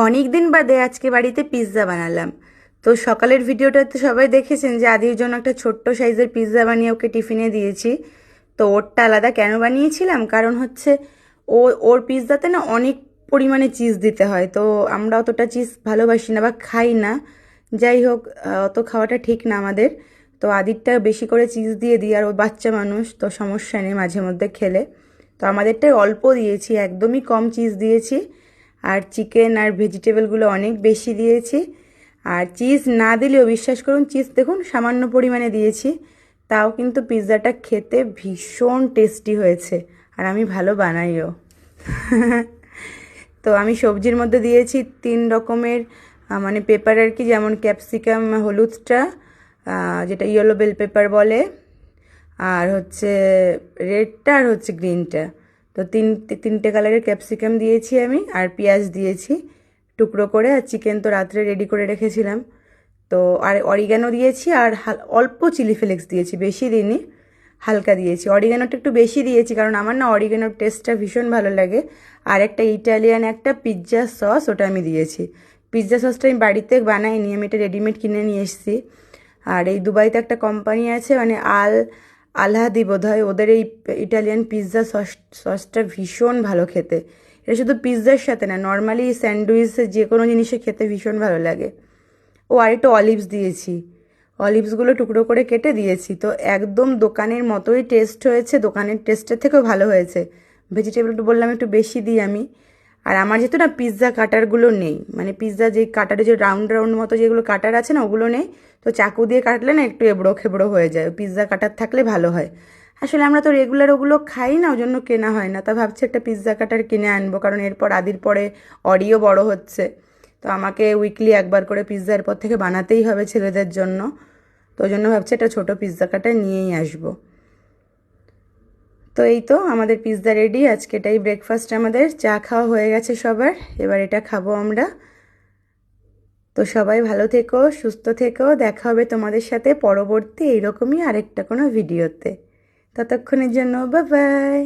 অনেক দিন বাদে আজকে বাড়িতে পিৎজা বানালাম। তো সকালের ভিডিওটা তো সবাই দেখেছেন যে আদির জন্য একটা ছোট্ট সাইজের পিৎজা বানিয়ে ওকে টিফিনে দিয়েছি। তো ওরটা আলাদা কেন বানিয়েছিলাম, কারণ হচ্ছে ওর পিৎজাতে না অনেক পরিমাণে চিজ দিতে হয়। তো আমরা অতটা চিজ ভালোবাসি না বা খাই না। যাই হোক, অত খাওয়াটা ঠিক না আমাদের। তো আদিরটা বেশি করে চিজ দিয়ে দিই, আর ও বাচ্চা মানুষ তো সমস্যা নেই মাঝে মধ্যে খেলে। তো আমাদেরটাই অল্প দিয়েছি, একদমই কম চিজ দিয়েছি। আর চিকেন আর ভেজিটেবলগুলো অনেক বেশি দিয়েছি। আর চিজ না দিলেও বিশ্বাস করুন, চিজ দেখুন সামান্য পরিমাণে দিয়েছি, তাও কিন্তু পিৎজাটা খেতে ভীষণ টেস্টি হয়েছে। আর আমি ভালো বানাইও। তো আমি সবজির মধ্যে দিয়েছি 3 রকমের মানে পেপার আর কি, যেমন ক্যাপসিকাম হলুদটা, যেটা ইয়েলো বেল পেপার বলে, আর হচ্ছে রেডটা, আর হচ্ছে গ্রিনটা। তো তিনটে কালারের ক্যাপসিকাম দিয়েছি আমি, আর পেঁয়াজ দিয়েছি টুকরো করে। আর চিকেন তো রাত্রে রেডি করে রেখেছিলাম। তো আর অরিগ্যানো দিয়েছি, আর অল্প চিলি ফ্লেক্স দিয়েছি, বেশি দিইনি, হালকা দিয়েছি। অরিগ্যানোটা একটু বেশি দিয়েছি কারণ আমার না অরিগ্যানোর টেস্টটা ভীষণ ভালো লাগে। আর একটা ইটালিয়ান একটা পিৎজা সস, ওটা আমি দিয়েছি। পিৎজা সসটা আমি বাড়িতে বানাইনি, আমি এটা রেডিমেড কিনে নিয়ে এসেছি। আর এই দুবাইতে একটা কোম্পানি আছে, মানে আলহাদি বোধ হয়, ওদের এই ইটালিয়ান পিৎজা সসটা ভীষণ ভালো খেতে। এটা শুধু পিৎজার সাথে না, নর্মালি স্যান্ডউইচে যে কোনো জিনিসে খেতে ভীষণ ভালো লাগে। ও আর একটু অলিভস দিয়েছি, অলিভসগুলো টুকরো করে কেটে দিয়েছি। তো একদম দোকানের মতোই টেস্ট হয়েছে, দোকানের টেস্টের থেকেও ভালো হয়েছে। ভেজিটেবলটা বললাম একটু বেশি দিই আমি। আর আমার যেহেতু না পিৎজা কাটারগুলো নেই, মানে পিৎজা যে কাটারে যে রাউন্ড রাউন্ড মতো যেগুলো কাটার আছে না, ওগুলো নেই। তো চাকু দিয়ে কাটলে না একটু এবড়ো খেবড়ো হয়ে যায়, পিৎজা কাটার থাকলে ভালো হয়। আসলে আমরা তো রেগুলার ওগুলো খাই না, ওই জন্য কেনা হয় না। তা ভাবছি একটা পিৎজা কাটার কিনে আনবো, কারণ এরপর আদির পরে অডিও বড় হচ্ছে। তো আমাকে উইকলি একবার করে পিৎজা এরপর থেকে বানাতেই হবে ছেলেদের জন্য। তো ওই জন্য ভাবছি একটা ছোটো পিৎজা কাটার নিয়েই আসবো। তো এই তো আমাদের পিৎজা রেডি। আজকে এটাই ব্রেকফাস্ট, আমাদের চা খাওয়া হয়ে গেছে সবার, এবার এটা খাবো আমরা। তো সবাই ভালো থেকো, সুস্থ থেকো, দেখা হবে তোমাদের সাথে পরবর্তী এইরকমই আরেকটা কোনো ভিডিওতে। ততক্ষণের জন্য বাই বাই।